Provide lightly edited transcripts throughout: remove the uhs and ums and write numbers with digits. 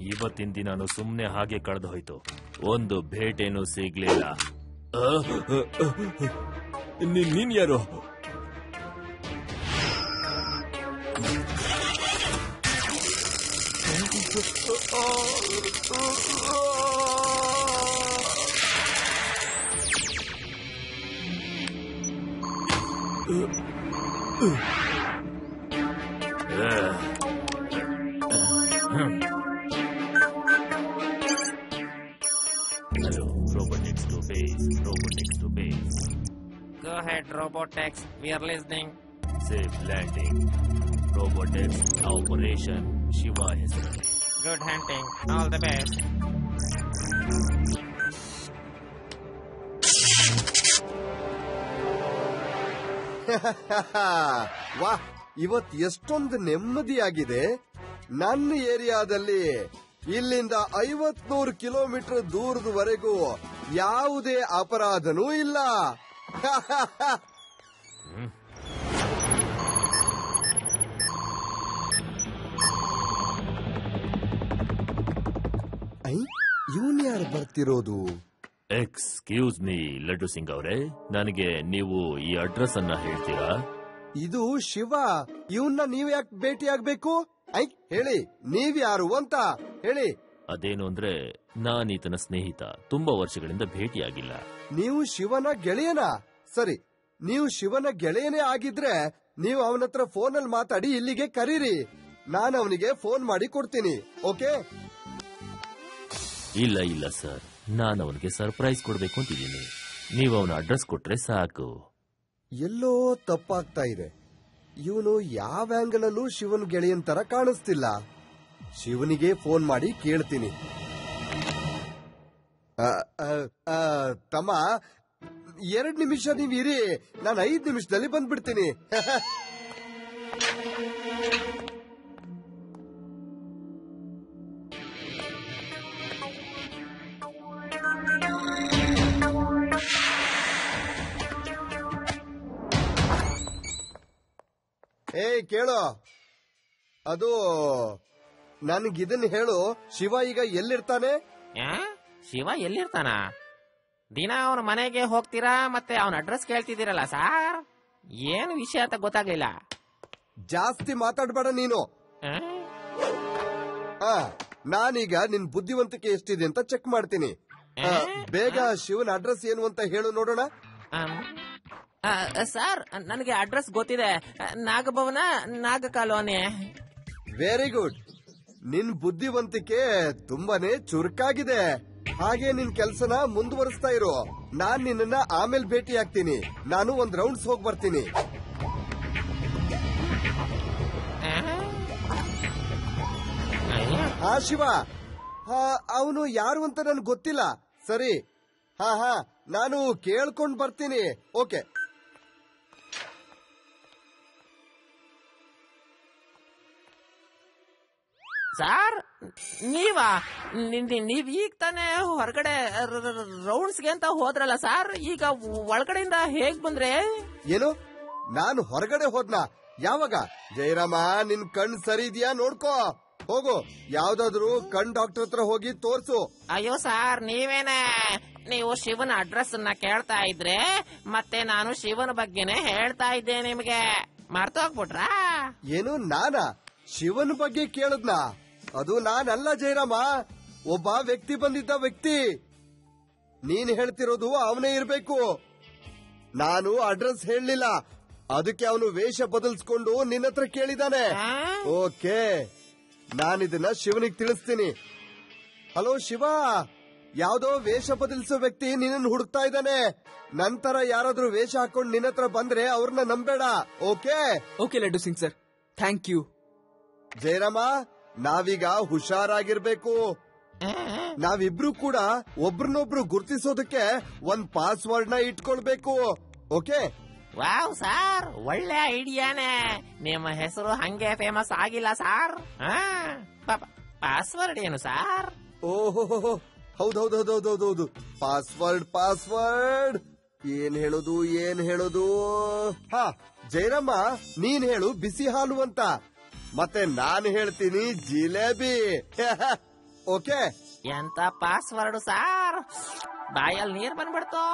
ಇವತ್ತಿನ ದಿನಾನು ಸುಮ್ನೆ ಹಾಗೆ ಕಳೆದು ಹೋಯ್ತು. ಒಂದು ಭೇಟೇನು ಸಿಗ್ಲಿಲ್ಲ. ನೀನ್ ಯಾರು? Hello, Robotex to base. Robotex to base. Go ahead, Robotex. We are listening. Safe landing. Robotex Operation Shiva ಹೆಸರು. Good hunting. All the best. ವಾಹ್, ಇವತ್ ಎಷ್ಟೊಂದು ನೆಮ್ಮದಿಯಾಗಿದೆ. ನನ್ನ ಏರಿಯಾದಲ್ಲಿ ಇಲ್ಲಿಂದ 50-100 ಕಿಲೋಮೀಟರ್ ದೂರದವರೆಗೂ ಯಾವುದೇ ಅಪರಾಧನೂ ಇಲ್ಲ. ಇವನ್ ಯಾರು ಬರ್ತಿರೋದು? ಎಕ್ಸ್ಕ್ಯೂಸ್ ಮೀ ಲಡ್ಡು ಸಿಂಗ್ ಅವರೇ, ನನಗೆ ನೀವು ಈ ಅಡ್ರೆಸ್ ಅನ್ನ ಹೇಳ್ತೀರಾ? ಇದು ಶಿವ. ಇವನ್ನ ನೀವ್ ಯಾಕೆ ಭೇಟಿ ಆಗ್ಬೇಕು? ಹೇಳಿ, ನೀವ್ ಯಾರು ಅಂತ ಹೇಳಿ. ಅದೇನು ಅಂದ್ರೆ ನಾನ್ ಈತನ ಸ್ನೇಹಿತ, ತುಂಬಾ ವರ್ಷಗಳಿಂದ ಭೇಟಿಯಾಗಿಲ್ಲ. ನೀವು ಶಿವನ ಗೆಳೆಯನ? ಸರಿ, ನೀವು ಶಿವನ ಗೆಳೆಯನೇ ಆಗಿದ್ರೆ ನೀವು ಅವನ ಹತ್ರ ಫೋನಲ್ಲಿ ಮಾತಾಡಿ ಇಲ್ಲಿಗೆ ಕರೀರಿ. ನಾನು ಅವನಿಗೆ ಫೋನ್ ಮಾಡಿ ಕೊಡ್ತೀನಿ. ಓಕೆ? ಇಲ್ಲ ಇಲ್ಲ ಸರ್, ನಾನು ಅವನಿಗೆ ಸರ್ಪ್ರೈಸ್ ಕೊಡ್ಬೇಕು ಅಂತಿದ್ದೀನಿ. ನೀವು ಅವನ ಅಡ್ರೆಸ್ ಕೊಟ್ರೆ ಸಾಕು. ಎಲ್ಲೋ ತಪ್ಪಾಗ್ತಾ ಇದೆ. ಇವನು ಯಾವ ಆಂಗಲ್ ಅಲ್ಲೂ ಶಿವನ್ ಗೆಳೆಯನ್ ತರ ಕಾಣಿಸ್ತಿಲ್ಲ. ಶಿವನಿಗೆ ಫೋನ್ ಮಾಡಿ ಕೇಳ್ತೀನಿ. ತಮ್ಮ, 2 ನಿಮಿಷ ನೀವ್ ಇರಿ, ನಾನು 5 ನಿಮಿಷದಲ್ಲಿ ಬಂದ್ಬಿಡ್ತೀನಿ. ಕೇಳೋ, ಅದು ನನ್ಗಿದನ್ ಹೇಳು, ಶಿವ ಈಗ ಎಲ್ಲಿರ್ತಾನೆ? ಶಿವ ಎಲ್ಲಿರ್ತಾನ? ದಿನ ಅವನ ಮನೆಗೆ ಹೋಗ್ತೀರಾ, ಮತ್ತೆ ಅವನ ಅಡ್ರೆಸ್ ಕೇಳ್ತಿದ್ದೀರಲ್ಲ ಸಾರ್. ಏನು ವಿಷಯ ಅಂತ ಗೊತ್ತಾಗ್ಲಿಲ್ಲ. ಜಾಸ್ತಿ ಮಾತಾಡ್ಬೇಡ ನೀನು. ನಾನೀಗ ನಿನ್ ಬುದ್ಧಿವಂತಿಕೆ ಎಷ್ಟಿದೆ ಅಂತ ಚೆಕ್ ಮಾಡ್ತೀನಿ. ಬೇಗ ಶಿವನ ಅಡ್ರೆಸ್ ಏನು ಅಂತ ಹೇಳು ನೋಡೋಣ. ಸರ್, ನನಗೆ ಅಡ್ರೆಸ್ ಗೊತ್ತಿದೆ. ನಾಗಭವನ, ನಾಗ ಕಾಲೋನಿ. Very good. ನಿನ್ ಬುದ್ಧಿವಂತಿಕೆ ತುಂಬಾನೇ ಚುರುಕಾಗಿದೆ. ಹಾಗೆ ನಿನ್ ಕೆಲ್ಸನ ಮುಂದುವರಿಸ್ತಾ ಇರು. ನಾನ್ ನಿನ್ನ ಆಮೇಲೆ ಭೇಟಿ ಆಗ್ತೀನಿ. ನಾನು ಒಂದ್ ರೌಂಡ್ಸ್ ಹೋಗಿ ಬರ್ತೀನಿ. ಹಾ ಶಿವ, ಅವನು ಯಾರು ಅಂತ ನನ್ಗೆ ಗೊತ್ತಿಲ್ಲ. ಸರಿ, ಹಾ ನಾನು ಕೇಳ್ಕೊಂಡ್ ಬರ್ತೀನಿ. ಓಕೆ. ಸಾರ್, ನೀವ್ ಈಗ ತಾನೇ ಹೊರಗಡೆ ರೌಂಡ್ಸ್ಗೆ ಅಂತ ಹೋದ್ರಲ್ಲ ಸಾರ್, ಈಗ ಒಳಗಡೆಯಿಂದ ಹೇಗ್ ಬಂದ್ರೆ? ಏನು, ನಾನು ಹೊರಗಡೆ ಹೋದ್ನಾ? ಯಾವಾಗ? ಜಯರಾಮ, ನಿನ್ ಕಣ್ ಸರಿ ಇದೆಯಾ ನೋಡ್ಕೋ. ಹೋಗು, ಯಾವ್ದಾದ್ರು ಕಣ್ ಡಾಕ್ಟರ್ ಹತ್ರ ಹೋಗಿ ತೋರ್ಸು. ಅಯ್ಯೋ ಸಾರ್, ನೀವೇನೆ? ನೀವು ಶಿವನ ಅಡ್ರೆಸ್ ಅನ್ನ ಕೇಳ್ತಾ ಇದ್ರೆ ಮತ್ತೆ ನಾನು ಶಿವನ ಬಗ್ಗೆನೆ ಹೇಳ್ತಾ ಇದ್ದೆ. ನಿಮ್ಗೆ ಮರ್ತೋಗ್ಬಿಟ್ರಾ? ಏನು, ನಾನಾ ಶಿವನ ಬಗ್ಗೆ ಕೇಳದ್ನಾ? ಅದು ನಾನಲ್ಲ ಜಯರಾಮ, ಒಬ್ಬ ವ್ಯಕ್ತಿ ಬಂದಿದ್ದ ವ್ಯಕ್ತಿ. ನೀನ್ ಹೇಳ್ತಿರೋದು ಅವನೇ ಇರ್ಬೇಕು. ನಾನು ಅಡ್ರೆಸ್ ಹೇಳಲಿಲ್ಲ, ಅದಕ್ಕೆ ಅವನು ವೇಷ ಬದಲಿಸ್ಕೊಂಡು ನಿನ್ನ ಹತ್ರ ಕೇಳಿದಾನೆ. ಓಕೆ, ನಾನಿದನ್ನ ಶಿವನಿಗೆ ತಿಳಿಸ್ತೀನಿ. ಹಲೋ ಶಿವ, ಯಾವ್ದೋ ವೇಷ ಬದಲಿಸೋ ವ್ಯಕ್ತಿ ನಿನ್ನನ್ನು ಹುಡುಕ್ತಾ ಇದ್ದಾನೆ. ನಂತರ ಯಾರಾದ್ರೂ ವೇಷ ಹಾಕೊಂಡು ನಿನ್ನ ಹತ್ರ ಬಂದ್ರೆ ಅವ್ರನ್ನ ನಂಬೇಡ. Okay? Okay Laddu Singh sir, thank you. Jayarama, ನಾವೀಗ ಹುಷಾರಾಗಿರ್ಬೇಕು. ನಾವಿಬ್ರು ಕೂಡ ಒಬ್ರನ್ನೊಬ್ರು ಗುರ್ತಿಸೋದಕ್ಕೆ ಒಂದ್ ಪಾಸ್ವರ್ಡ್ ನ ಇಟ್ಕೊಳ್ಬೇಕು. ಓಕೆ? ವಾವ್ ಸಾರ್, ಒಳ್ಳೆ ಐಡಿಯಾನೆ. ನಿಮ್ಮ ಹೆಸರು ಹಂಗೆ ಫೇಮಸ್ ಆಗಿಲ್ಲ ಸಾರ್. ಪಾಸ್ವರ್ಡ್ ಏನು ಸಾರ್? ಓಹೋ, ಹೌದೌದೌದೌದೌದು, ಪಾಸ್ವರ್ಡ್ ಏನ್ ಹೇಳೋದು? ಹಾ ಜಯರಾಮ, ನೀನ್ ಹೇಳು ಬಿಸಿ ಹಾಲು ಅಂತ, ಮತ್ತೆ ನಾನು ಹೇಳ್ತೀನಿ ಜಿಲೇಬಿ. ಓಕೆ. ಎಂತ ಪಾಸ್ವರ್ಡ್ ಸಾರ್, ಬಾಯಲ್ಲಿ ನೀರ್ ಬಂದ್ಬಿಡ್ತು.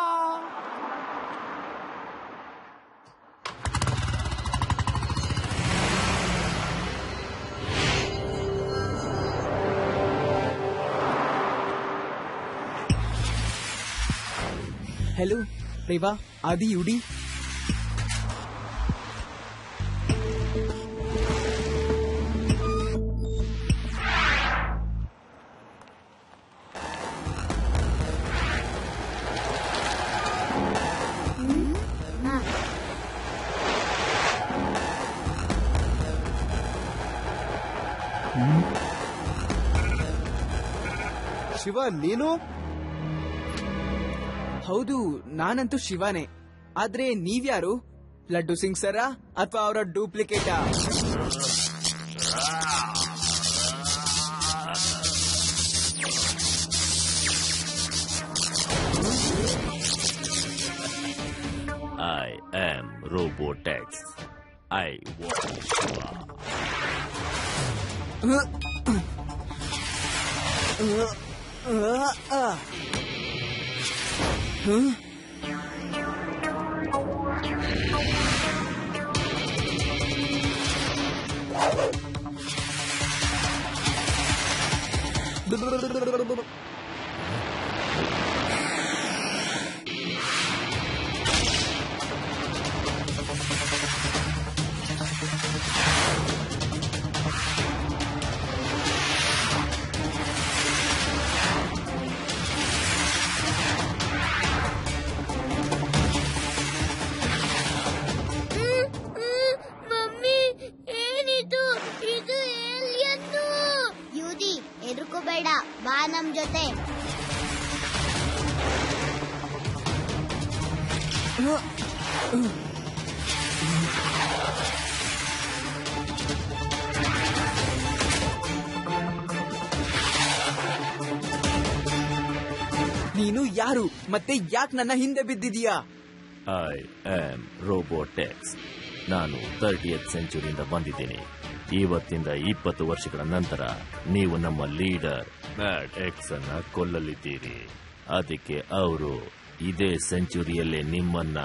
हेलो रेवा, आदि, यूडी. ಶಿವ, ನೀನು? ಹೌದು, ನಾನಂತೂ ಶಿವಾನೇ. ಆದ್ರೆ ನೀವ್ಯಾರು? ಲಡ್ಡು ಸಿಂಗ್ ಸರ ಅಥವಾ ಅವರ ಡೂಪ್ಲಿಕೇಟಾ? I am Robotex. I want Shiva. Mummy, ಏನಿದು? ಇದು ಏಲಿಯನ್ನು. ಯೂದಿ, ಹೆದರ್ಕೋಬೇಡ, ಬಾ ನಮ್ ಜೊತೆ. ನೀನು ಯಾರು ಮತ್ತೆ ಯಾಕೆ ನನ್ನ ಹಿಂದೆ ಬಿದ್ದಿದೀಯಾ? I am Robotex. ನಾನು 30th ಸೆಂಚುರಿಯಿಂದ ಬಂದಿದ್ದೀನಿ. ಇವತ್ತಿಂದ 20 ವರ್ಷಗಳ ನಂತರ ನೀವು ನಮ್ಮ ಲೀಡರ್ ಮ್ಯಾಡ್ ಎಕ್ಸ್ ಅನ್ನ ಕೊಲ್ಲಲಿದ್ದೀರಿ. ಅದಕ್ಕೆ ಅವರು ಇದೇ ಸೆಂಚುರಿಯಲ್ಲೇ ನಿಮ್ಮನ್ನ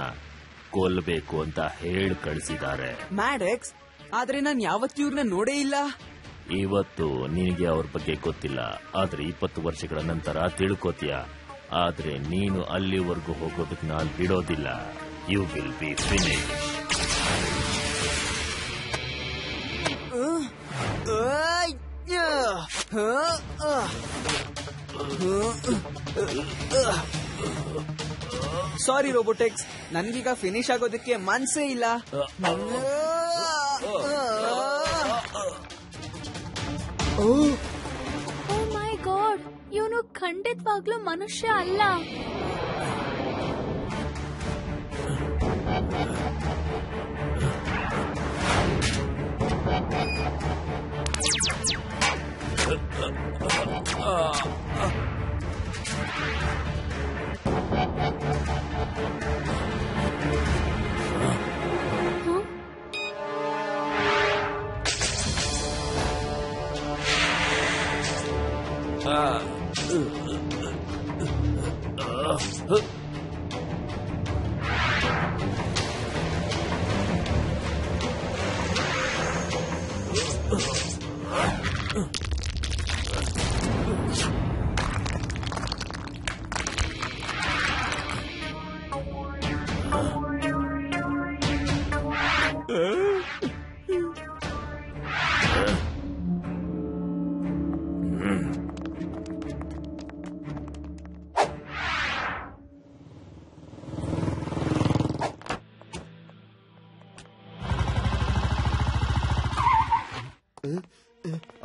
ಕೊಲ್ಲಬೇಕು ಅಂತ ಹೇಳಿ ಕಳಿಸಿದ್ದಾರೆ. Mad X? ಆದ್ರೆ ನಾನು ಯಾವತ್ತೂ ಇವ್ರನ್ನ ನೋಡೇ ಇಲ್ಲ. ಇವತ್ತು ನಿನಗೆ ಅವ್ರ ಬಗ್ಗೆ ಗೊತ್ತಿಲ್ಲ, ಆದ್ರೆ 20 ವರ್ಷಗಳ ನಂತರ ತಿಳ್ಕೋತೀಯ. ಆದ್ರೆ ನೀನು ಅಲ್ಲಿವರೆಗೂ ಹೋಗೋದಕ್ಕೆ ನಾನು ಬಿಡೋದಿಲ್ಲ. You will be finish. Sorry Robotics, ನನ್ಗೀಗ ಫಿನಿಶ್ ಆಗೋದಕ್ಕೆ ಮನ್ಸೇ ಇಲ್ಲ. ಓ ಮೈ ಗಾಡ್, ಇವನು ಖಂಡಿತವಾಗ್ಲೂ ಮನುಷ್ಯ ಅಲ್ಲ.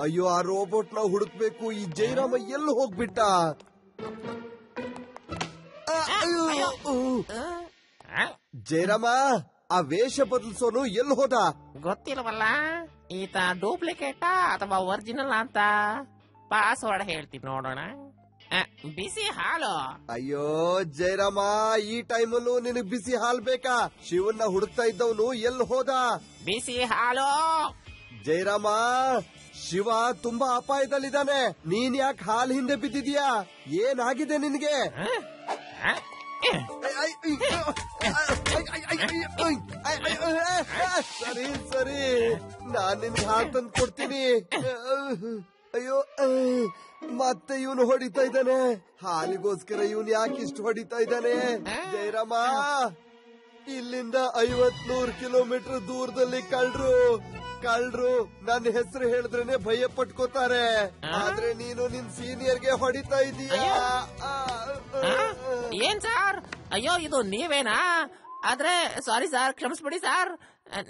ಅಯ್ಯೋ, ಆ ರೋಬೋಟ್ ನ ಹುಡುಕ್ಬೇಕು. ಈ ಜೈರಾಮ ಎಲ್ಲಿ ಹೋಗ್ಬಿಟ್ಟ? ಜೈರಾಮ, ಆ ವೇಷ ಬದಲಿಸೋನು ಎಲ್ಲಿ ಹೋದ? ಗೊತ್ತಿಲ್ವಲ್ಲ, ಈತ ಡೂಪ್ಲಿಕೇಟಾ ಅಥವಾ ಒರಿಜಿನಲ್ ಅಂತ. ಪಾಸ್ವರ್ಡ್ ಹೇಳ್ತೀನಿ ನೋಡೋಣ. ಬಿಸಿ ಹಾಲು. ಅಯ್ಯೋ ಜೈರಾಮ, ಈ ಟೈಮಲ್ಲೂ ನಿನಗ್ ಬಿಸಿ ಹಾಲ್ ಬೇಕಾ? ಶಿವನ್ನ ಹುಡುಕ್ತಾ ಇದ್ದವನು ಎಲ್ಲಿ ಹೋದ? ಬಿಸಿ ಹಾಲು. ಜಯರಾಮ, ಶಿವ ತುಂಬಾ ಅಪಾಯದಲ್ಲಿದ್ದಾನೆ. ನೀನ್ ಯಾಕೆ ಹಾಲ್ ಹಿಂದೆ ಬಿದ್ದಿದ್ಯಾ? ಏನಾಗಿದೆ ನಿನ್ಗೆ? ಸರಿ ಸರಿ, ನಾನ್ ನಿನ್ಗೆ ಹಾಲ್ ತಂದು ಕೊಡ್ತೀನಿ. ಅಯ್ಯೋ, ಮತ್ತೆ ಇವನು ಹೊಡಿತಾ ಇದ್ದಾನೆ. ಹಾಲಿಗೋಸ್ಕರ ಇವನು ಯಾಕೆ ಇಷ್ಟು ಹೊಡಿತಾ ಇದ್ದಾನೆ? ಜಯರಾಮ, ಇಲ್ಲಿಂದ 50-100 ಕಿಲೋಮೀಟರ್ ದೂರದಲ್ಲಿ ಕಳ್ರು ನನ್ನ ಹೆಸರು ಹೇಳಿದ್ರೇನೆ ಭಯ ಪಟ್ಕೋತಾರೆ. ಆದ್ರೆ ನೀನು ನಿನ್ ಸೀನಿಯರ್ಗೆ ಹೊಡಿತಾ ಇದೀಯಾ? ಏನ್ ಸರ್? ಅಯ್ಯೋ, ಇದು ನೀವೇನಾ? ಆದ್ರೆ ಸಾರಿ ಸರ್, ಕ್ಷಮಿಸ್ಬಿಡಿ ಸರ್.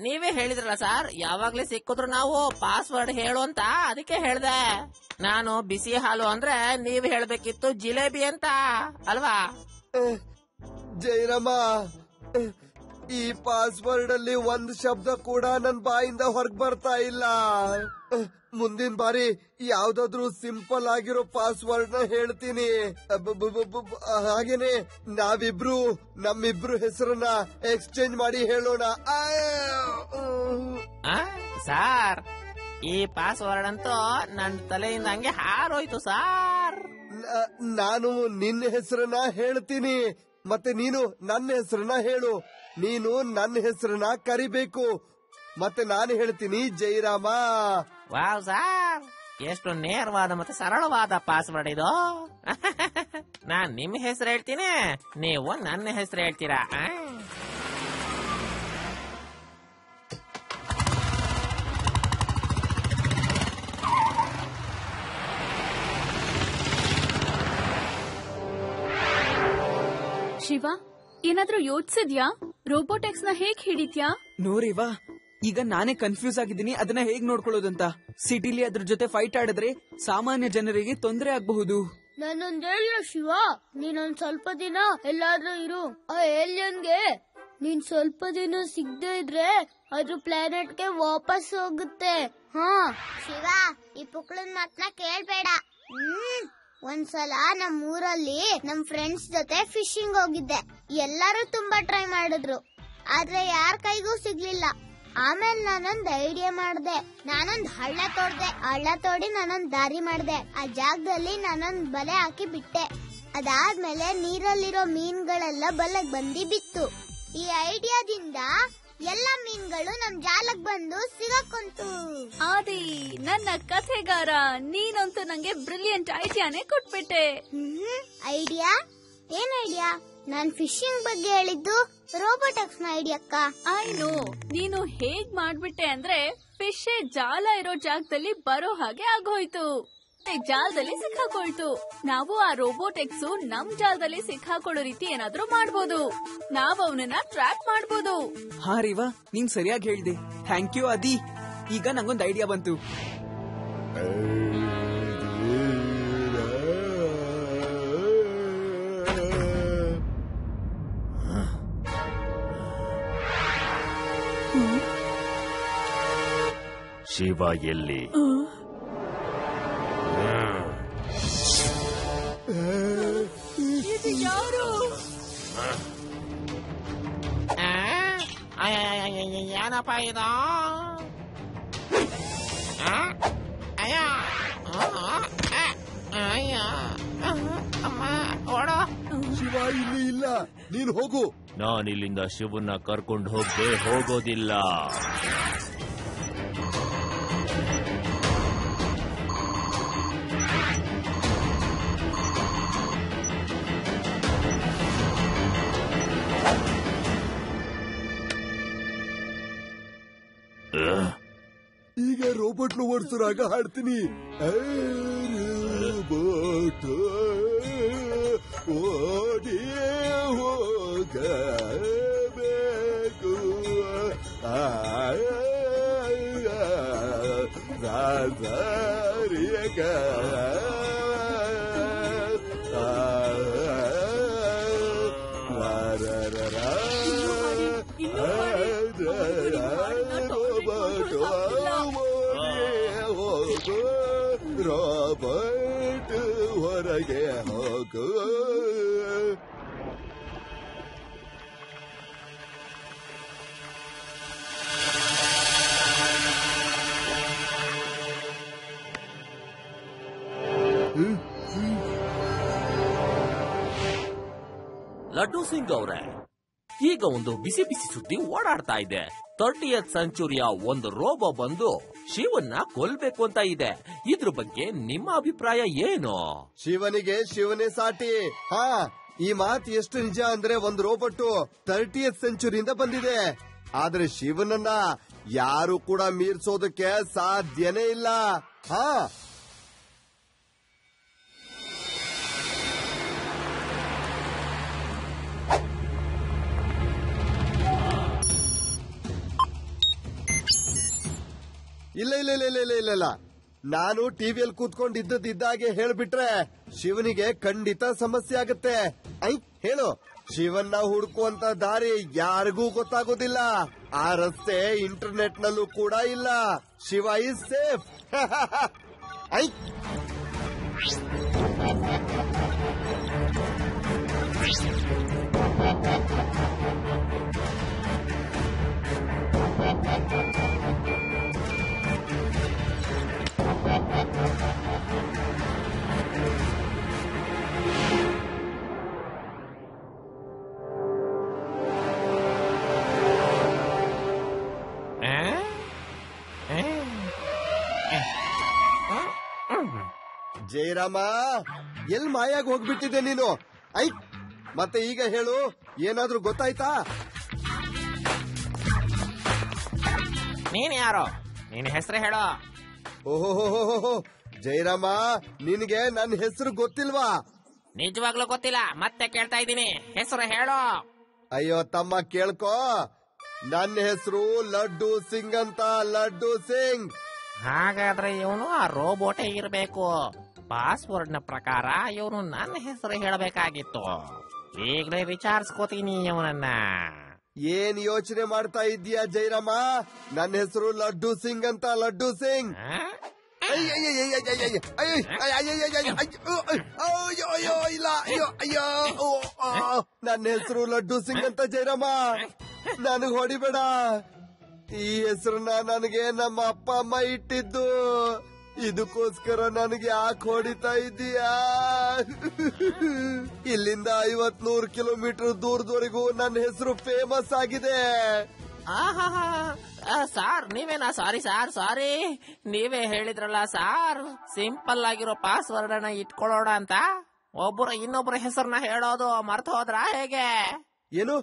ನೀವೇ ಹೇಳಿದ್ರಲ್ಲ ಸರ್, ಯಾವಾಗ್ಲೇ ಸಿಕ್ಕಿದ್ರು ನಾವು ಪಾಸ್ವರ್ಡ್ ಹೇಳು ಅಂತ, ಅದಕ್ಕೆ ಹೇಳ್ದೆ. ನಾನು ಬಿಸಿ ಹಾಲು ಅಂದ್ರೆ ನೀವ್ ಹೇಳ್ಬೇಕಿತ್ತು ಜಿಲೇಬಿ ಅಂತ ಅಲ್ವಾ? ಜಯರಾಮ, ಈ ಪಾಸ್ವರ್ಡ್ ಅಲ್ಲಿ ಒಂದ್ ಶಬ್ದ ಕೂಡ ನನ್ ಬಾಯಿಂದ ಹೊರಗ್ ಬರ್ತಾ ಇಲ್ಲ. ಮುಂದಿನ ಬಾರಿ ಯಾವ್ದಾದ್ರು ಸಿಂಪಲ್ ಆಗಿರೋ ಪಾಸ್ವರ್ಡ್ ನ ಹೇಳ್ತೀನಿ. ಹಾಗೇನೆ ನಮ್ಮಿಬ್ರು ಹೆಸರನ್ನ ಎಕ್ಸ್ಚೇಂಜ್ ಮಾಡಿ ಹೇಳೋಣ. ಸಾರ್, ಈ ಪಾಸ್ವರ್ಡ್ ಅಂತೂ ನನ್ನ ತಲೆಯಿಂದ ಹಂಗೆ ಹಾರೋಯ್ತು ಸಾರ್. ನಾನು ನಿನ್ನ ಹೆಸರನ್ನ ಹೇಳ್ತೀನಿ, ಮತ್ತೆ ನೀನು ನನ್ನ ಹೆಸರನ್ನ ಹೇಳು. ನೀನು ನನ್ನ ಹೆಸರನ್ನ ಕರಿಬೇಕು, ಮತ್ತೆ ನಾನು ಹೇಳ್ತೀನಿ ಜಯರಾಮ. ವಾವ್ ಸಾರ್, ಎಷ್ಟು ನೇರವಾದ ಮತ್ತೆ ಸರಳವಾದ ಪಾಸ್ವರ್ಡ್ ಇದು. ನಾನ್ ನಿಮ್ ಹೆಸರು ಹೇಳ್ತೀನಿ, ನೀವು ನನ್ನ ಹೆಸರು ಹೇಳ್ತೀರಾ? ಶಿವ, ಏನಾದ್ರೂ ಯೋಚಿಸಿದ್ಯಾ? ರೋಬೋಟೆಕ್ಸ್ ನ ಹೇಗ್ ಹಿಡಿತ್ಯಾ? ನೋರಿವಾ, ಈಗ ನಾನೇ ಕನ್ಫ್ಯೂಸ್ ಆಗಿದ್ದೀನಿ ಅದನ್ನ ಹೇಗ್ ನೋಡ್ಕೊಳ್ಳೋದಂತ. ಸಿಟಿಲಿ ಅದ್ರ ಜೊತೆ ಫೈಟ್ ಆಡಿದ್ರೆ ಸಾಮಾನ್ಯ ಜನರಿಗೆ ತೊಂದರೆ ಆಗಬಹುದು. ನಾನೊಂದ್ ಹೇಳ ಶಿವ, ನೀನೊಂದ್ ಸ್ವಲ್ಪ ದಿನ ಎಲ್ಲಾದ್ರೂ ಇರು. ಆ ಏಲಿಯನ್ಗೆ ನೀನ್ ಸ್ವಲ್ಪ ದಿನ ಸಿಗದೆ ಇದ್ರೆ ಅದ್ರ ಪ್ಲಾನೆಟ್ಗೆ ವಾಪಸ್ ಹೋಗುತ್ತೆ. ಶಿವ, ಈ ಪುಕ್ಳನ್ ಮಾತನ್ನ ಕೇಳ್ಬೇಡ. ಒಂದ್ಸಲ ನಮ್ ಊರಲ್ಲಿ ನಮ್ ಫ್ರೆಂಡ್ಸ್ ಜೊತೆ ಫಿಶಿಂಗ್ ಹೋಗಿದ್ದೆ. ಎಲ್ಲರೂ ತುಂಬಾ ಟ್ರೈ ಮಾಡಿದ್ರು, ಆದ್ರೆ ಯಾರ ಕೈಗೂ ಸಿಗ್ಲಿಲ್ಲ. ಆಮೇಲೆ ನಾನೊಂದ್ ಐಡಿಯಾ ಮಾಡ್ದೆ. ನಾನೊಂದ್ ಹಳ್ಳ ತೋಡಿ ನಾನೊಂದ್ ದಾರಿ ಮಾಡ್ದೆ. ಆ ಜಾಗದಲ್ಲಿ ನಾನೊಂದ್ ಬಲೆ ಹಾಕಿ ಬಿಟ್ಟೆ. ಅದಾದ್ಮೇಲೆ ನೀರಲ್ಲಿರೋ ಮೀನ್ಗಳೆಲ್ಲ ಬಲೆಗ್ ಬಂದಿ ಬಿತ್ತು. ಈ ಐಡಿಯಾದಿಂದ ಎಲ್ಲ ಮೀನ್ಗಳು ನಮ್ ಜಾಲಕ್ ಬಂದು ಸಿಗಾಕೊಂತು. ಆದಿ, ನನ್ನ ಕಥೆಗಾರ, ನೀನಂತೂ ನಂಗೆ ಬ್ರಿಲಿಯಂಟ್ ಐಡಿಯಾನೇ ಕೊಟ್ಬಿಟ್ಟೆ. ಐಡಿಯಾ? ಏನ್ ಐಡಿಯಾ? ನಾನ್ ಫಿಶಿಂಗ್ ಬಗ್ಗೆ ಹೇಳಿದ್ದು ರೋಬೋಟೆಕ್ಸ್ ನ ಐಡಿಯಾಕ್ಕ. ಆಯ್ನು, ನೀನು ಹೇಗ್ ಮಾಡ್ಬಿಟ್ಟೆ ಅಂದ್ರೆ ಫಿಶ್ ಜಾಲ ಇರೋ ಜಾಗದಲ್ಲಿ ಬರೋ ಹಾಗೆ ಆಗೋಯ್ತು. ಜಾಲದಲ್ಲಿ ಸಿಕ್ಕಾಕೊಳ್ತು. ನಾವು ಆ ರೋಬೋಟೆಕ್ಸ್ ನಮ್ ಜಾಲದಲ್ಲಿ ಸಿಕ್ಕಾಕೊಳ್ಳೋ ರೀತಿ ಏನಾದ್ರೂ ಮಾಡ್ಬೋದು. ನಾವ್ ಅವನನ್ನ ಟ್ರ್ಯಾಕ್ ಮಾಡ್ಬೋದು. ಹಾ ರಿವಾ, ನೀನ್ ಸರಿಯಾಗಿ ಹೇಳಿದೆ. ಥ್ಯಾಂಕ್ ಯು ಆದಿ. ಈಗ ನಂಗೊಂದು ಐಡಿಯಾ ಬಂತು. ಶಿವ ಎಲ್ಲಿ? ಇದು ಯಾರು? ಏನಪ್ಪ ಇದು? ಅಮ್ಮ, ಓಡೋ. ಶಿವ ಇಲ್ಲಿ ಇಲ್ಲ, ನೀನು ಹೋಗು. ನಾನಿಲ್ಲಿಂದ ಶಿವನ್ನ ಕರ್ಕೊಂಡು ಹೋಗೋದಿಲ್ಲ. ಈಗ ರೋಬೋಟ್ ಓಡಿಸೋರಾಗ ಹಾಡ್ತೀನಿ. ರೋಬೋಟ್ ಓಡಿ ಹೋಗಬೇಕು, ರಾಬರ್ಟ್ ಹೊರಗೆ ಹೋಗು. ಲಡ್ಡು ಸಿಂಗ್ ಅವರೇ, ಈಗ ಒಂದು ಬಿಸಿ ಬಿಸಿ ಸುದ್ದಿ ಓಡಾಡ್ತಾ ಇದೆ. 30th ಸೆಂಚುರಿಯ ಒಂದು ರೋಬೋ ಬಂದು ಶಿವನ್ನ ಕೊಲ್ಬೇಕು ಅಂತ ಇದೆ. ಇದ್ರ ಬಗ್ಗೆ ನಿಮ್ಮ ಅಭಿಪ್ರಾಯ ಏನು? ಶಿವನಿಗೆ ಶಿವನೇ ಸಾಟಿ. ಹಾ, ಈ ಮಾತು ಎಷ್ಟು ನಿಜ ಅಂದ್ರೆ ಒಂದು ರೋಬೋಟ್ 30th ಸೆಂಚುರಿಯಿಂದ ಬಂದಿದೆ. ಆದ್ರೆ ಶಿವನನ್ನ ಯಾರು ಕೂಡ ಮೀರ್ಸೋದಕ್ಕೆ ಸಾಧ್ಯನೇ ಇಲ್ಲ. ಹಾ, ಇಲ್ಲ ಇಲ್ಲ ಇಲ್ಲ ಇಲ್ಲ ಇಲ್ಲ ಇಲ್ಲ, ನಾನು ಟಿವಿಯಲ್ಲಿ ಕೂತ್ಕೊಂಡಿದ್ದಾಗೆ ಹೇಳ್ಬಿಟ್ರೆ ಶಿವನಿಗೆ ಖಂಡಿತ ಸಮಸ್ಯೆ ಆಗತ್ತೆ. ಹೇಳು, ಶಿವನ್ನ ಹುಡುಕುವಂತ ದಾರಿ ಯಾರಿಗೂ ಗೊತ್ತಾಗೋದಿಲ್ಲ. ಆ ರಸ್ತೆ ಇಂಟರ್ನೆಟ್ ನಲ್ಲೂ ಕೂಡ ಇಲ್ಲ. Shiva is safe. ಐ ಜಯರಾಮ, ಎಲ್ ಮಾಯಾಗಿ ಹೋಗ್ಬಿಟ್ಟಿದೆ ನೀನು? ಮತ್ತೆ ಈಗ ಹೇಳು, ಏನಾದ್ರೂ ಗೊತ್ತಾಯ್ತಾ? ನೀನ್ ಯಾರು? ನಿನ್ ಹೆಸರು ಹೇಳೋ. ಓಹೋ ಜಯರಾಮ, ನಿನಗೆ ನನ್ನ ಹೆಸರು ಗೊತ್ತಿಲ್ವಾ? ನಿಜವಾಗ್ಲೂ ಗೊತ್ತಿಲ್ಲ, ಮತ್ತೆ ಕೇಳ್ತಾ ಇದ್ದೀನಿ, ಹೆಸರು ಹೇಳೋ. ಅಯ್ಯೋ ತಮ್ಮ, ಕೇಳ್ಕೋ, ನನ್ನ ಹೆಸರು ಲಡ್ಡು ಸಿಂಗ್ ಅಂತ. ಲಡ್ಡು ಸಿಂಗ್. ಹಾಗಾದ್ರೆ ಇವನು ಆ ರೋಬೋಟೇ ಇರಬೇಕು. ಪಾಸ್ವರ್ಡ್ ನ ಪ್ರಕಾರ ಇವನು ನನ್ನ ಹೆಸರು ಹೇಳಬೇಕಾಗಿತ್ತು. ಈಗಲೇ ವಿಚಾರಿಸ್ಕೋತೀನಿ ಇವನನ್ನ. ಏನ್ ಯೋಚನೆ ಮಾಡ್ತಾ ಇದ್ದೀಯಾ ಜಯರಾಮ? ನನ್ನ ಹೆಸರು ಲಡ್ಡು ಸಿಂಗ್ ಅಂತ. ಲಡ್ಡು ಸಿಂಗ್. ನನ್ನ ಹೆಸರು ಲಡ್ಡು ಸಿಂಗ್ ಅಂತ ಜಯರಾಮ. ನನಗ್ ಹೊಡಿಬೇಡ. ಈ ಹೆಸರನ್ನ ನನಗೆ ನಮ್ಮ ಅಪ್ಪ ಅಮ್ಮ ಇಟ್ಟಿದ್ದು. ಇದಕ್ಕೋಸ್ಕರ ನನಗೆ ಯಾಕೆ ಹೊಡಿತಾ ಇದ್ದೀಯಾ? ಇಲ್ಲಿಂದ 50-100 ಕಿಲೋಮೀಟರ್ ದೂರದವರೆಗೂ ನನ್ನ ಹೆಸರು ಫೇಮಸ್ ಆಗಿದೆ. ಸಾರ್ ನೀವೇನಾ? ಸಾರಿ ಸಾರ್, ಸಾರಿ. ನೀವೇ ಹೇಳಿದ್ರಲ್ಲ ಸಾರ್, ಸಿಂಪಲ್ ಆಗಿರೋ ಪಾಸ್ವರ್ಡ್ ಅನ್ನ ಇಟ್ಕೊಳ್ಳೋಣ ಅಂತ. ಒಬ್ಬರ ಇನ್ನೊಬ್ಬರ ಹೆಸರನ್ನ ಹೇಳೋದು ಮರ್ತು ಹೋದ್ರ ಹೇಗೆ? ಏನು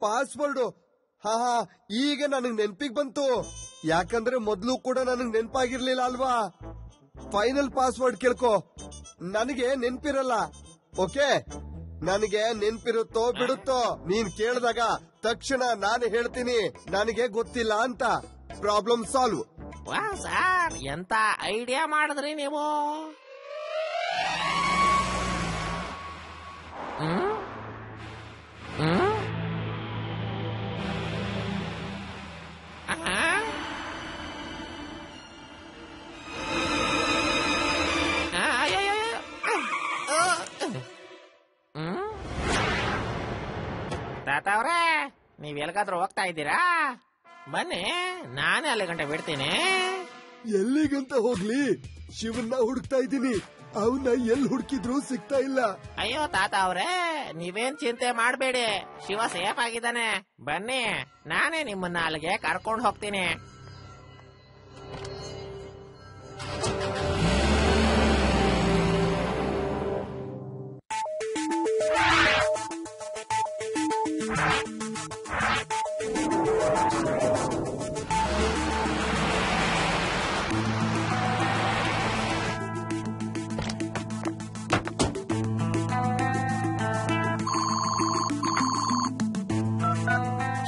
ಪಾಸ್ವರ್ಡ್? ಹಾ, ಈಗ ನನಗ್ ನೆನ್ಪಿಗೆ ಬಂತು. ಯಾಕಂದ್ರೆ ಮೊದ್ಲು ಕೂಡ ನನಗ್ ನೆನ್ಪಾಗಿರ್ಲಿಲ್ಲ ಅಲ್ವಾ? ಫೈನಲ್ ಪಾಸ್ವರ್ಡ್ ಕೇಳ್ಕೊ. ನನಗೆ ನೆನ್ಪಿರಲ್ಲ. ಓಕೆ, ನನಗೆ ನೆನ್ಪಿರುತ್ತೋ ಬಿಡುತ್ತೋ, ನೀನ್ ಕೇಳಿದಾಗ ತಕ್ಷಣ ನಾನು ಹೇಳ್ತೀನಿ ನನಗೆ ಗೊತ್ತಿಲ್ಲ ಅಂತ. Problem solve. ವಾ ಸಾರ್, ಎಂತ ಐಡಿಯಾ ಮಾಡಿದ್ರಿ ನೀವು. ತಾತ ಅವ್ರೆ, ನೀವ್ ಎಲ್ಗಾದ್ರೂ ಹೋಗ್ತಾ ಇದ್ದೀರಾ? ಬನ್ನಿ, ನಾನೇ ಅಲ್ಲಿ ಗಂಟೆ ಬಿಡ್ತೀನಿ. ಎಲ್ಲಿಗಂತ ಹೋಗ್ಲಿ? ಶಿವನ್ನ ಹುಡುಕ್ತಾ ಇದ್ದೀನಿ. ಅವನ್ನ ಎಲ್ಲಿ ಹುಡುಕಿದ್ರು ಸಿಗ್ತಾ ಇಲ್ಲ. ಅಯ್ಯೋ ತಾತ ಅವ್ರೆ, ನೀವೇನ್ ಚಿಂತೆ ಮಾಡ್ಬೇಡಿ, ಶಿವ ಸೇಫ್ ಆಗಿದ್ದಾನೆ. ಬನ್ನಿ, ನಾನೇ ನಿಮ್ಮನ್ನ ಅಲ್ಲಿಗೆ ಕರ್ಕೊಂಡು ಹೋಗ್ತೀನಿ.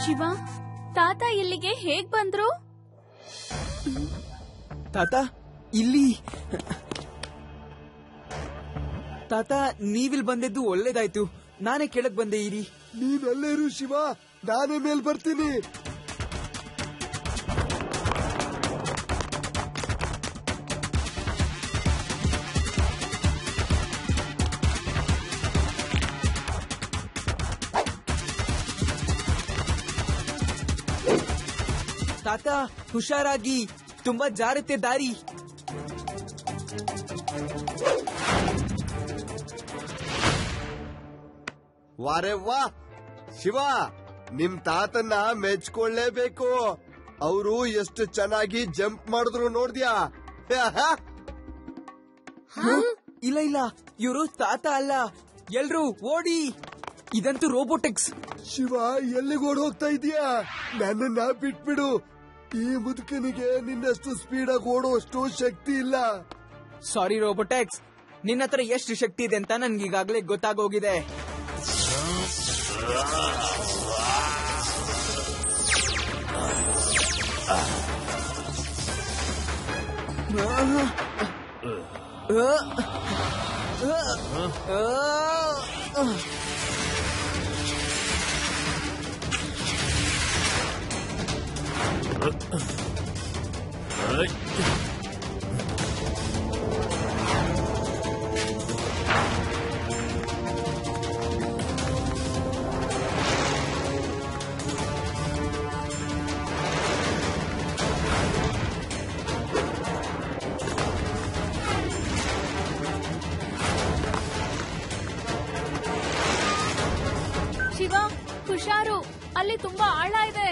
ಶಿವ, ತಾತ ಇಲ್ಲಿಗೆ ಹೇಗ್ ಬಂದ್ರು? ತಾತ ಇಲ್ಲಿ. ತಾತ, ನೀವಿಲ್ ಬಂದಿದ್ದು ಒಳ್ಳೇದಾಯ್ತು. ನಾನೇ ಕೆಳಗ್ ಬಂದೆ. ಇರಿ. ನೀನ್ ಅಲ್ಲೇ ಇರು ಶಿವ, ನಾನೇ ಮೇಲ್ ಬರ್ತೀನಿ. ತಾತ ಹುಷಾರಾಗಿ, ತುಂಬಾ ಜಾರತ್ತೆ ದಾರಿ. ವಾರೆ ವಾ ಶಿವ, ನಿಮ್ ತಾತನ್ನ ಮೆಚ್ಕೊಳ್ಳೇಬೇಕು. ಅವರು ಎಷ್ಟು ಚೆನ್ನಾಗಿ ಜಂಪ್ ಮಾಡಿದ್ರು ನೋಡ್ದ್ಯಾ? ಇಲ್ಲ ಇಲ್ಲ, ಇವರು ತಾತ ಅಲ್ಲ. ಎಲ್ರು ಓಡಿ, ಇದಂತೂ ರೋಬೋಟಿಕ್ಸ್. ಶಿವ, ಎಲ್ಲಿಗೆ ಓಡ್ ಹೋಗ್ತಾ ಇದೀಯಾ? ನನ್ನನ್ನ ಬಿಟ್ಬಿಡು. ಈ ಮುದುಕನಿಗೆ ನಿನ್ನಷ್ಟು ಸ್ಪೀಡಾಗಿ ಓಡುವಷ್ಟು ಶಕ್ತಿ ಇಲ್ಲ. ಸಾರಿ ರೋಬೋಟಿಕ್ಸ್, ನಿನ್ನ ಹತ್ರ ಎಷ್ಟು ಶಕ್ತಿ ಇದೆ ಅಂತ ನನ್ಗೀಗಾಗ್ಲೇ ಗೊತ್ತಾಗೋಗಿದೆ. ಶಿವ, ಹುಷಾರು, ಅಲ್ಲಿ ತುಂಬಾ ಆಳ ಇದೆ.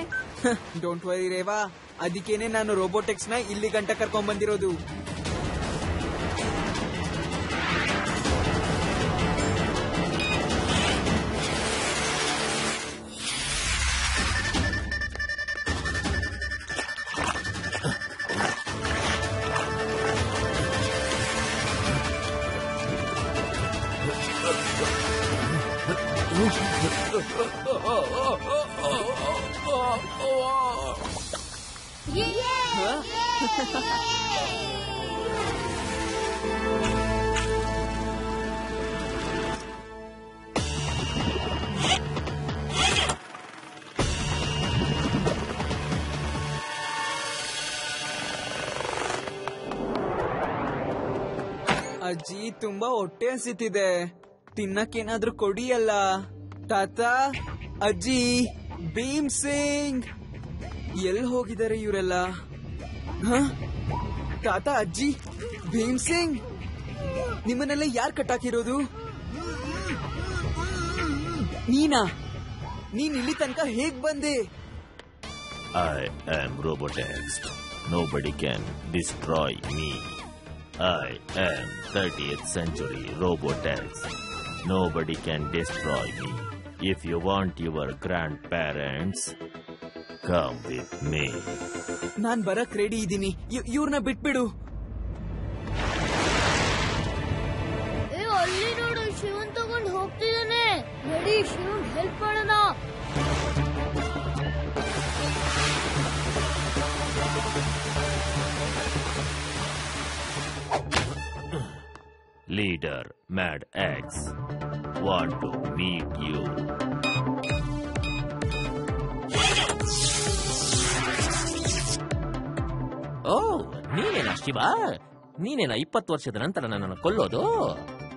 ಡೋಂಟ್ ವರಿ ರೇವಾ, ಅದಕ್ಕೇನೆ ನಾನು ರೋಬೋಟಿಕ್ಸ್ ನ ಇಲ್ಲಿ ಗಂಟ ಕರ್ಕೊಂಡ್ ಬಂದಿರೋದು. ಅಜ್ಜಿ, ತುಂಬಾ ಹೊಟ್ಟೆ ಹಸಿತಿದೆ, ತಿನ್ನಕ್ಕೇನಾದ್ರೂ ಕೊಡಿಯಲ್ಲ. ತಾತ, ಅಜ್ಜಿ, ಭೀಮ್ ಸಿಂಗ್ ಎಲ್ಲಿ ಹೋಗಿದ್ದಾರೆ ಇವರೆಲ್ಲ? ತಾತ, ಅಜ್ಜಿ, ಭೀಮ್ ಸಿಂಗ್, ನಿಮ್ಮನ್ನೆಲ್ಲ ಯಾರು ಕಟ್ಟಾಕಿರೋದು? ನೀನಾ? ನೀನ್ ಇಲ್ಲಿ ತನಕ ಹೇಗ್ ಬಂದೆ? I am Robotex. Nobody can destroy me. I am 30th century Robotex. Nobody can destroy me. If you want your grandparents, come with me. ನಾನ್ ಬರಕ್ ರೆಡಿ ಇದ್ದೀನಿ. ಇವ್ರನ್ನ ಬಿಟ್ಬಿಡು. ಅಲ್ಲಿ ನೋಡು, ಶಿವನ್ ತಗೊಂಡು ಹೋಗ್ತಿದ್ದಾನೆ. ರೆಡಿ, ಶಿವನ್ ಹೆಲ್ಪ್ ಮಾಡೋಣ. Leader Mad X want to meet you. ಓ, ನೀನೇನಾ ಶಿವ? ನೀನೇನಾ 20 ವರ್ಷದ ನಂತರ ನನ್ನನ್ನು ಕೊಲ್ಲೋದು?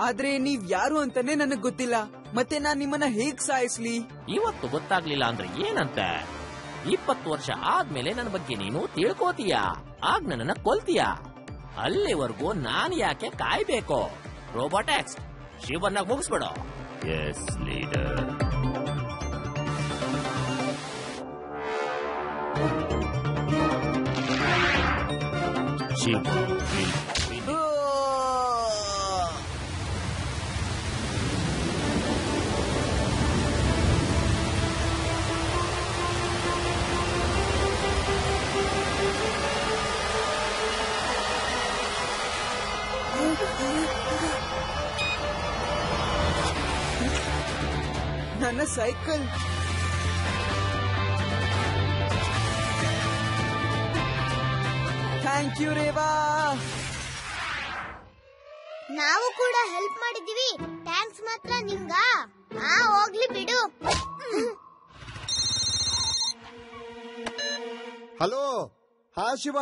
ಆದ್ರೆ ನೀವ್ ಯಾರು ಅಂತಾನೆ ನನಗ್ ಗೊತ್ತಿಲ್ಲ. ಮತ್ತೆ ನಾನ್ ನಿಮ್ಮನ್ನ ಹೇಗ್ ಸಾಯಿಸ್ಲಿ? ಇವತ್ತು ಗೊತ್ತಾಗ್ಲಿಲ್ಲ ಅಂದ್ರೆ ಏನಂತ? 20 ವರ್ಷ ಆದ್ಮೇಲೆ ನನ್ನ ಬಗ್ಗೆ ನೀನು ತಿಳ್ಕೋತೀಯ, ಆಗ ನನ್ನನ್ನ ಕೊಲ್ತೀಯ. ಅಲ್ಲಿವರೆಗೂ ನಾನು ಯಾಕೆ ಕಾಯ್ಬೇಕು? ರೋಬೋಟಿಕ್ಸ್, ಶಿವನ್ನ ಮುಗಿಸ್ಬಿಡು. Yes, leader. Shiva will win. ನನ್ನ ಸೈಕಲ್. Thank you Reva. ನಾವು ಕೂಡ ಹೆಲ್ಪ್ ಮಾಡಿದೀವಿ. ಥ್ಯಾಂಕ್ಸ್ ಮಾತ್ರ ನಿಂಗ? ಹೋಗ್ಲಿ ಬಿಡು. ಹಲೋ, ಹಾ ಶಿವ,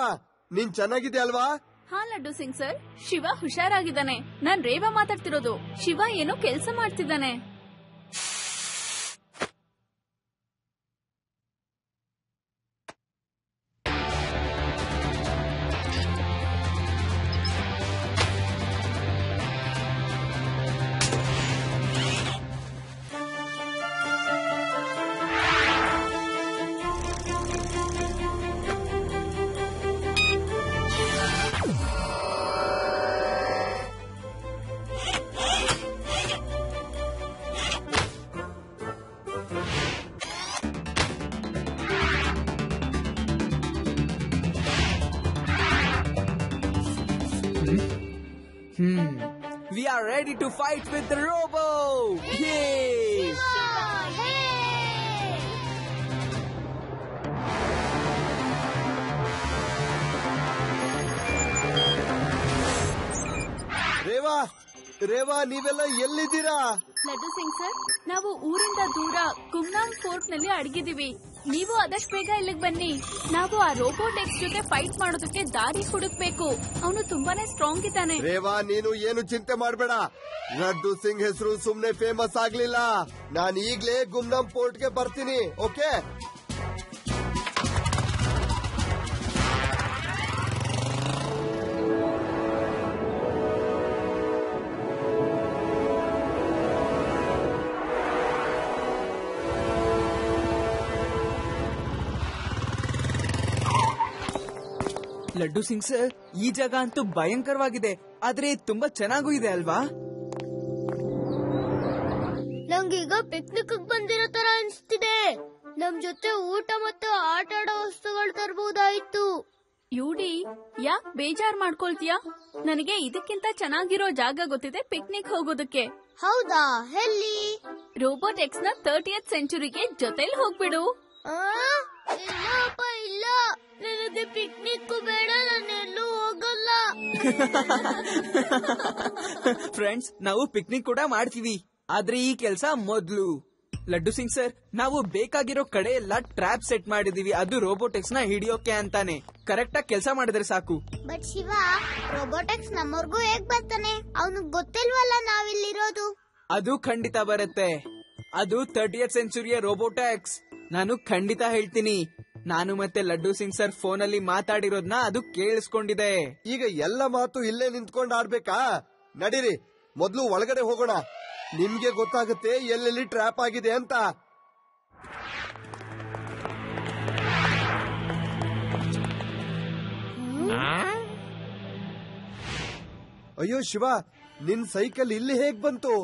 ನೀನ್ ಚೆನ್ನಾಗಿದೆ ಅಲ್ವಾ? ಹಾ ಲಡ್ಡು ಸಿಂಗ್ ಸರ್, ಶಿವ ಹುಷಾರಾಗಿದ್ದಾನೆ. ನಾನ್ ರೇವಾ ಮಾತಾಡ್ತಿರೋದು. ಶಿವ ಏನೋ ಕೆಲಸ ಮಾಡ್ತಿದ್ದಾನೆ. We are ready to fight with the robo. Yay! Rewa Rewa ನೀವೆಲ್ಲ ಎಲ್ಲಿದ್ದೀರಾ? ಲಡ್ಡು ಸಿಂಗ್ ಸರ್, ನಾವು ಊರಿಂದ ದೂರ ಗುಮ್ನಾಮ್ ಫೋರ್ಟ್ ನಲ್ಲಿ ಅಡಗಿದೀವಿ. ನೀವು ಆದಷ್ಟು ಬೇಗ ಇಲ್ಲಿಗೆ ಬನ್ನಿ. ನಾವು ಆ ರೋಬೋಟ್ ಎಕ್ಸ್ ಜೊತೆ ಫೈಟ್ ಮಾಡೋದಕ್ಕೆ ದಾರಿ ಹುಡುಕ್ಬೇಕು. ಅವನು ತುಂಬಾನೇ ಸ್ಟ್ರಾಂಗ್ ಇದ್ದಾನೆ. ರೇವಾ ನೀನು ಏನು ಚಿಂತೆ ಮಾಡಬೇಡ. ಲಡ್ಡು ಸಿಂಗ್ ಹೆಸರು ಸುಮ್ನೆ ಫೇಮಸ್ ಆಗ್ಲಿಲ್ಲ. ನಾನು ಈಗ್ಲೇ ಗುಮ್ನಾಮ್ ಫೋರ್ಟ್ಗೆ ಬರ್ತೀನಿ. ಓಕೆ? ಲಡ್ಡು ಸಿಂಗ್ ಸರ್, ಈ ಜಾಗ ಅಂತೂ ಭಯಂಕರವಾಗಿದೆ, ಆದ್ರೆ ತುಂಬಾ ಚೆನ್ನಾಗೂ ಇದೆ ಅಲ್ವಾ? ನಂಗೀಗ ಪಿಕ್ನಿಕ್ ಬಂದಿರೋ ತರ ಅನ್ಸ್ತಿದೆ. ನಮ್ ಜೊತೆ ಊಟ ಮತ್ತು ಆಟ ಆಡೋ ವಸ್ತುಗಳು ತರಬಹುದಾಯ್ತು. ಯುಡಿ, ಯಾಕ್ ಬೇಜಾರ್ ಮಾಡ್ಕೊಳ್ತೀಯಾ? ನನಗೆ ಇದಕ್ಕಿಂತ ಚೆನ್ನಾಗಿರೋ ಜಾಗ ಗೊತ್ತಿದೆ ಪಿಕ್ನಿಕ್ ಹೋಗೋದಕ್ಕೆ. ಹೌದಾ? ಎಲ್ಲಿ? ರೋಬೋಟ್ ಎಕ್ಸ್ ನ 30th ಸೆಂಚುರಿಗೆ ಜೊತೆಲಿ ಹೋಗ್ಬಿಡು. ಇಲ್ಲಪ್ಪ ಇಲ್ಲ, ನನಗೆ ಪಿಕ್ನಿಕ್ ಬೇಡ, ನಾನೆಲ್ಲೂ ಹೋಗಲ್ಲ. ಫ್ರೆಂಡ್ಸ್, ನಾವು ಪಿಕ್ನಿಕ್ ಕೂಡ ಮಾಡ್ತೀವಿ, ಆದ್ರೆ ಈ ಕೆಲ್ಸ ಮೊದ್ಲು. ಲಡ್ಡು ಸಿಂಗ್ ಸರ್, ನಾವು ಬೇಕಾಗಿರೋ ಕಡೆ ಎಲ್ಲ ಟ್ರ್ಯಾಪ್ ಸೆಟ್ ಮಾಡಿದೀವಿ, ಅದು ರೋಬೋಟಿಕ್ಸ್ ನ ಹಿಡಿಯೋಕೆ ಅಂತಾನೆ. ಕರೆಕ್ಟ್ ಆಗಿ ಕೆಲಸ ಮಾಡಿದ್ರೆ ಸಾಕು. ಬಟ್ ಶಿವ, ರೋಬೋಟಿಕ್ಸ್ ನಮ್ಮವರ್ಗೂ ಹೇಗ್ ಬರ್ತಾನೆ? ಅವನಿಗೆ ಗೊತ್ತಿಲ್ವಲ್ಲ ನಾವಿಲ್ಲಿರೋದು. ಅದು ಖಂಡಿತ ಬರುತ್ತೆ. ಅದು 30th ಸೆಂಚುರಿಯ ರೋಬೋಟಿಕ್ಸ್. ನಾನು ಖಂಡಿತ ಹೇಳ್ತೀನಿ. ನಾನು ಮತ್ತೆ ಲಡ್ಡು ಸಿಂಗ್ ಸರ್ ಫೋನ್ ಅಲ್ಲಿ ಮಾತಾಡಿರೋದ್ನ ಅದು ಕೇಳಿಸ್ಕೊಂಡಿದೆ. ಈಗ ಎಲ್ಲ ಮಾತು ಇಲ್ಲೇ ನಿಂತ್ಕೊಂಡು ಆಡ್ಬೇಕಾ? ನಡೀರಿ, ಮೊದ್ಲು ಒಳಗಡೆ ಹೋಗೋಣ. ನಿಮ್ಗೆ ಗೊತ್ತಾಗುತ್ತೆ ಎಲ್ಲೆಲ್ಲಿ ಟ್ರ್ಯಾಪ್ ಆಗಿದೆ ಅಂತ. ಅಯ್ಯೋ ಶಿವ, ನಿನ್ ಸೈಕಲ್ ಇಲ್ಲಿ ಹೇಗ್ ಬಂತು?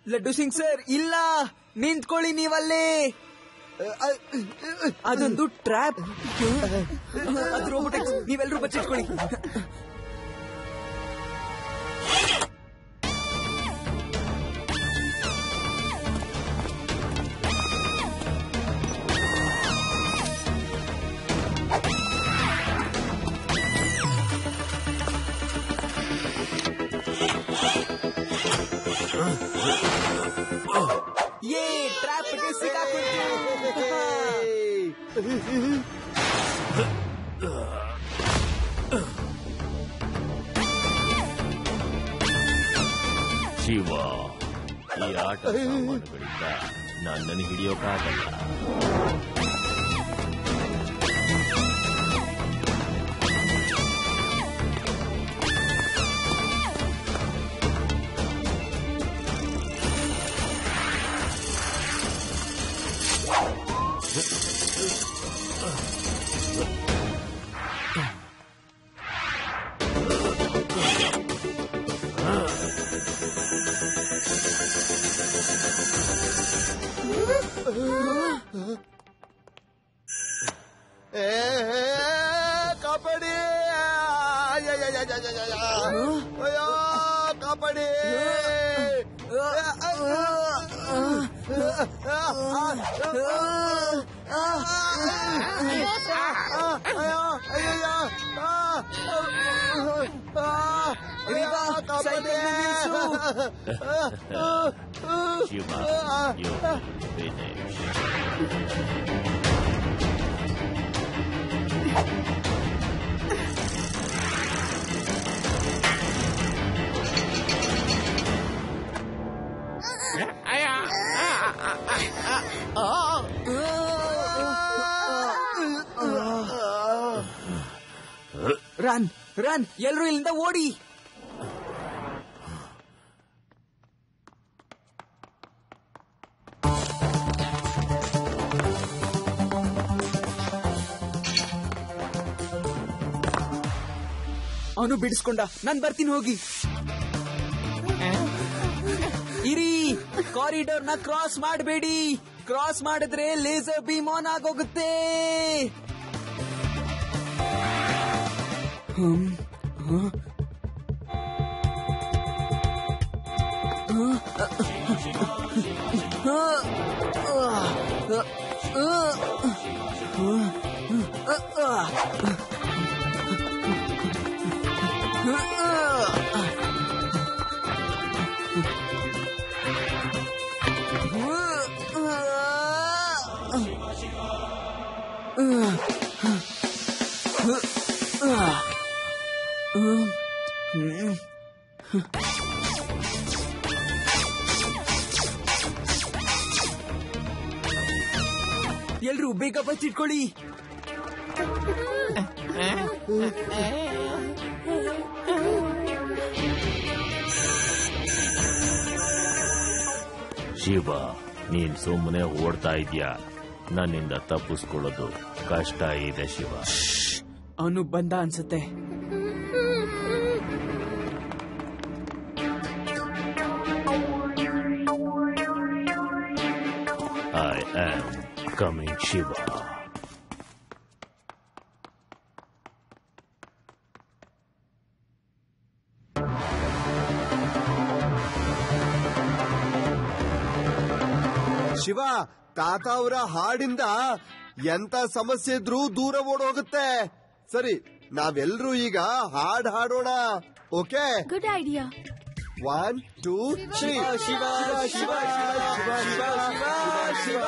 ಲಡ್ಡು ಸಿಂಗ್ ಸರ್, ಇಲ್ಲ, ನಿಂತ್ಕೊಳ್ಳಿ ನೀವಲ್ಲೇ. ಅದೊಂದು ಟ್ರ್ಯಾಪ್. ಅದು ರೋಬೋಟಿಕ್ಸ್. ನೀವೆಲ್ಲರೂ ಬಚ್ಚಿಟ್ಕೊಳ್ಳಿ. ಯೇ, ಟ್ರ್ಯಾಪ್ಗೆ ಸಿಕ್ಕಾಕೊಂಡ್ವಿ. ಶಿವ, ಈ ಆಟ ಸಾಮಾನುಗಳಿಂದ ನನ್ನನ್ನು ಹಿಡಿಯೋಕ್ಕಾಗಲ್ಲ. ಕಾಪಾಡಿ! ಅಯ್ಯೋ, ಕಾಪಾಡಿ! Shiva, you finish. Run run, ಎಲ್ರು ಇಲ್ಲಿಂದ ಓಡಿ. ಅವನು ಬಿಡಿಸ್ಕೊಂಡ, ನಾನ್ ಬರ್ತೀನಿ, ಹೋಗಿ. ಇರಿ, ಕಾರಿಡಾರ್ ನ ಕ್ರಾಸ್ ಮಾಡಬೇಡಿ. ಕ್ರಾಸ್ ಮಾಡಿದ್ರೆ ಲೇಸರ್ ಬೀಮ್ ಆನ್ ಆಗೋಗುತ್ತೆ. ಎಲ್ರು ಬೇಗ ಬಚ್ಚಿಟ್ಕೊಳ್ಳಿ. ಶಿವ, ನೀನ್ ಸುಮ್ಮನೆ ಓಡ್ತಾ ಇದ್ಯಾ? ನನ್ನಿಂದ ತಪ್ಪಿಸ್ಕೊಳ್ಳೋದು ಕಷ್ಟ ಇದೆ ಶಿವ. ಅವನು ಬಂದ ಅನ್ಸುತ್ತೆ. I am coming Shiva. Shiva, ತಾತ ಅವರ ಹಾಡಿಂದ ಎಂತ ಸಮಸ್ಯೆ ಇದ್ರೂ ದೂರ ಓಡೋಗುತ್ತೆ. ಸರಿ, ನಾವೆಲ್ಲರೂ ಈಗ ಹಾಡ್ ಹಾಡೋಣ. Okay? Good idea. 1 2 3. Shiva Shiva Shiva Shiva Shiva Shiva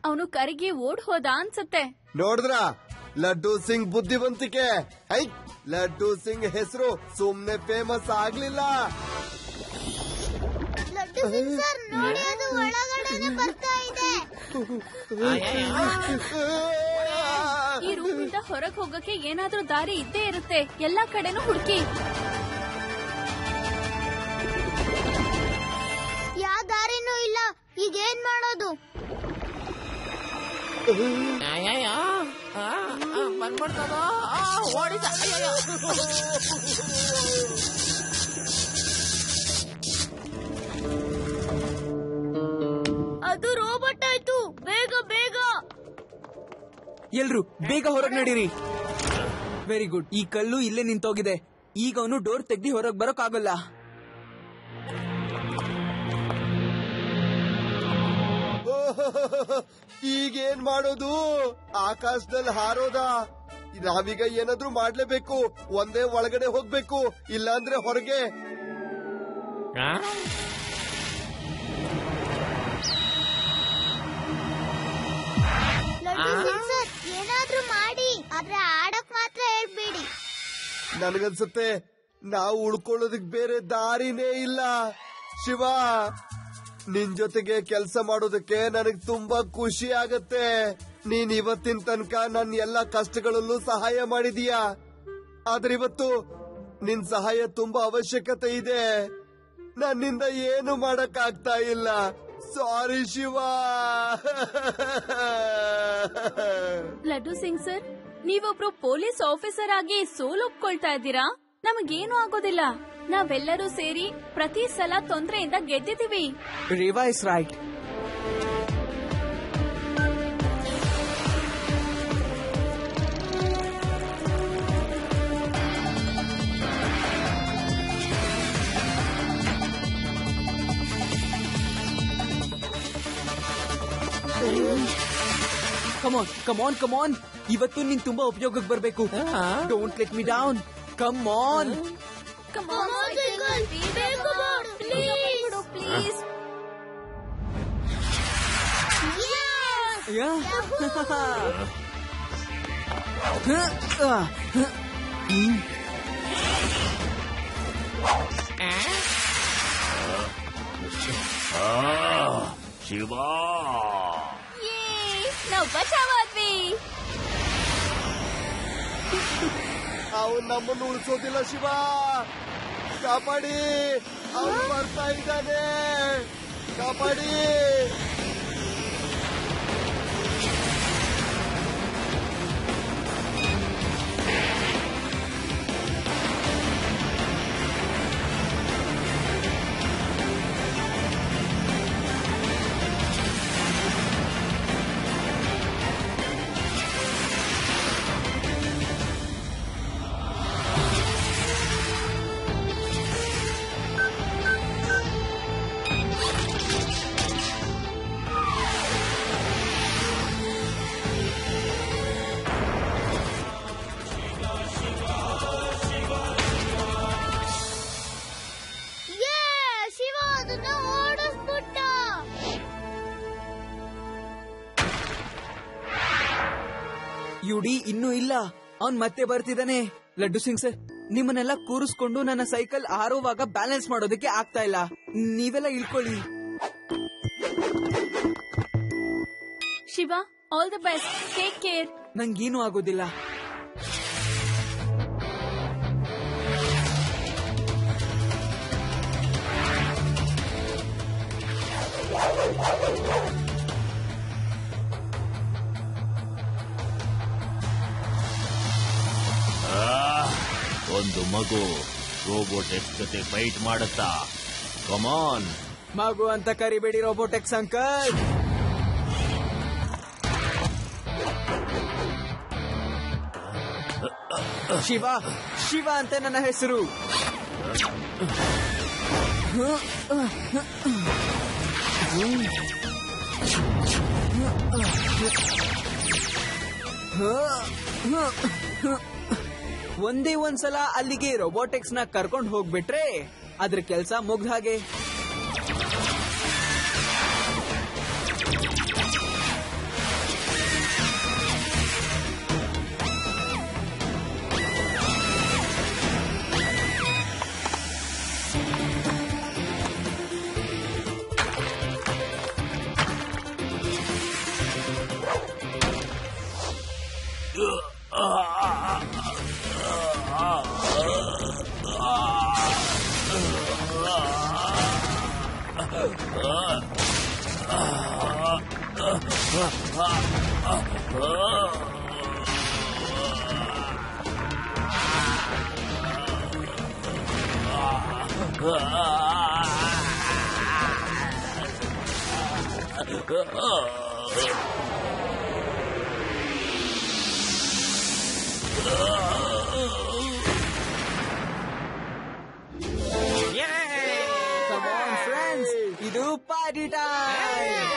ಅವನು ಕರಿಗೆ ಓಡ್ ಹೋದ ಅನ್ಸತ್ತೆ. ನೋಡಿದ್ರ, ಲಡ್ಡು ಸಿಂಗ್ ಬುದ್ಧಿವಂತಿಕೆ. ಐ, ಲಡ್ಡು ಸಿಂಗ್ ಹೆಸರು ಸುಮ್ನೆ ಫೇಮಸ್ ಆಗ್ಲಿಲ್ಲ. ಲಡ್ಡು ಸಿಂಗ್ ಸರ್, ನೋಡಿ ಅದು ಒಳಗಡೆನೆ ಬರ್ತಾ ಇದೆ. ಈ ರೂಮಿಂದ ಹೊರಗೆ ಹೋಗಕ್ಕೆ ಏನಾದ್ರೂ ದಾರಿ ಇದ್ದೇ ಇರುತ್ತೆ. ಎಲ್ಲಾ ಕಡೆನೂ ಹುಡುಕಿ. ಯಾವ ದಾರಿನೂ ಇಲ್ಲ. ಈಗ ಏನ್ ಮಾಡೋದು? ಬಂದ್ಬಿಡ್ತದ. ಓಡಿದ. ಅದು ರೋಬೋಟ್ ಆಯ್ತು. ಬೇಗ ಬೇಗ. ಎಲ್ರು ಬೇಗ ಹೊರಗೆ ನಡೀರಿ. Very good. ಈ ಕಲ್ಲು ಇಲ್ಲೇ ನಿಂತೋಗಿದೆ. ಈಗ ಅವನು ಡೋರ್ ತೆಗ್ದಿ ಹೊರಗೆ ಬರೋಕ್ಕಾಗಲ್ಲ. ಈಗೇನ್ ಮಾಡೋದು? ಆಕಾಶದಲ್ಲಿ ಹಾರೋದ? ನಾವೀಗ ಏನಾದ್ರೂ ಮಾಡ್ಲೇಬೇಕು. ಒಂದೇ ಒಳಗಡೆ ಹೋಗ್ಬೇಕು, ಇಲ್ಲಾಂದ್ರೆ ಹೊರಗೆ. ಲಡ್ಡು ಸಿಂಗ್ ಸರ್, ಏನಾದ್ರೂ ಮಾಡಿ, ಆದ್ರೆ ಆಡಕ್ ಮಾತ್ರ ಹೇಳ್ಬೇಡಿ. ನನಗನ್ಸುತ್ತೆ ನಾವು ಉಳ್ಕೊಳ್ಳೋದಕ್ ಬೇರೆ ದಾರಿನೇ ಇಲ್ಲ. ಶಿವ, ನಿನ್ ಜೊತೆಗೆ ಕೆಲಸ ಮಾಡೋದಕ್ಕೆ ನನಗ್ ತುಂಬಾ ಖುಷಿ ಆಗತ್ತೆ. ನೀನ್ ಇವತ್ತಿನ ತನಕ ನನ್ನ ಎಲ್ಲ ಕಷ್ಟಗಳಲ್ಲೂ ಸಹಾಯ ಮಾಡಿದೀಯಾ. ಆದ್ರೆ ಇವತ್ತು ನಿನ್ ಸಹಾಯ ತುಂಬಾ ಅವಶ್ಯಕತೆ ಇದೆ. ನನ್ನಿಂದ ಏನು ಮಾಡಕ್ ಆಗ್ತಾ ಇಲ್ಲ. ಸಾರಿ ಶಿವ. ಲಡ್ಡು ಸಿಂಗ್ ಸರ್, ನೀವೊಬ್ರು ಪೊಲೀಸ್ ಆಫೀಸರ್ ಆಗಿ ಸೋಲೊಪ್ಕೊಳ್ತಾ ಇದ್ದೀರಾ? ನಮಗೇನು ಆಗೋದಿಲ್ಲ. ನಾವೆಲ್ಲರೂ ಸೇರಿ ಪ್ರತಿ ಸಲ ತೊಂದರೆಯಿಂದ ಗೆದ್ದಿದ್ದೀವಿ. Reva is right. Come on come on come on, ಇವತ್ತು ನೀನ್ ತುಂಬಾ ಉಪಯೋಗಕ್ಕೆ ಬರ್ಬೇಕು. Don't let me down. Come on. Come on, Cycle. ಬೇಗ ಮಾಡು, please. ಶಿವ, ನಾವು ಬಚಾವಾದ್ವಿ. ಅವನ್ ನಮ್ಮನ್ನು ಉಳಿಸೋದಿಲ್ಲ. ಶಿವ, ಕಾಪಾಡಿ. ಅವನು ಬರ್ತಾ ಇದ್ದಾನೆ. ಕಾಪಾಡಿ. ಯುಡಿ ಇನ್ನೂ ಇಲ್ಲ, ಅವ್ನ್ ಮತ್ತೆ ಬರ್ತಿದ್ದಾನೆ. ಲಡ್ಡು ಸಿಂಗ್ ಸರ್, ನಿಮ್ಮನ್ನೆಲ್ಲ ಕೂರಿಸ್ಕೊಂಡು ನನ್ನ ಸೈಕಲ್ ಹಾರುವಾಗ ಬ್ಯಾಲೆನ್ಸ್ ಮಾಡೋದಕ್ಕೆ ಆಗ್ತಾ ಇಲ್ಲ. ನೀವೆಲ್ಲ ಇಳ್ಕೊಳ್ಳಿ. Shiva, all the best, take care. ನಂಗೇನು ಆಗೋದಿಲ್ಲ. ಒಂದು ಮಗು ರೋಬೋಟೆಕ್ಸ್ ಜೊತೆ ಫೈಟ್ ಮಾಡುತ್ತಾ. ಕಮಾನ್. ಮಗು ಅಂತ ಕರಿಬೇಡಿ ರೋಬೋಟೆಕ್ಸ್ ಅಂಕಲ್. ಶಿವ, ಶಿವ ಅಂತ ನನ್ನ ಹೆಸರು. ಒಂದೇ ಒಂದ್ಸಲ ಅಲ್ಲಿಗೆ ರೋಬೋಟಿಕ್ಸ್ ನ ಕರ್ಕೊಂಡು ಹೋಗ್ಬಿಟ್ರೆ ಅದ್ರ ಕೆಲಸ ಮುಗ್ದ ಹಾಗೆ. Come on, friends, ಇದು ಪಾರ್ಟಿ ಟೈಮ್.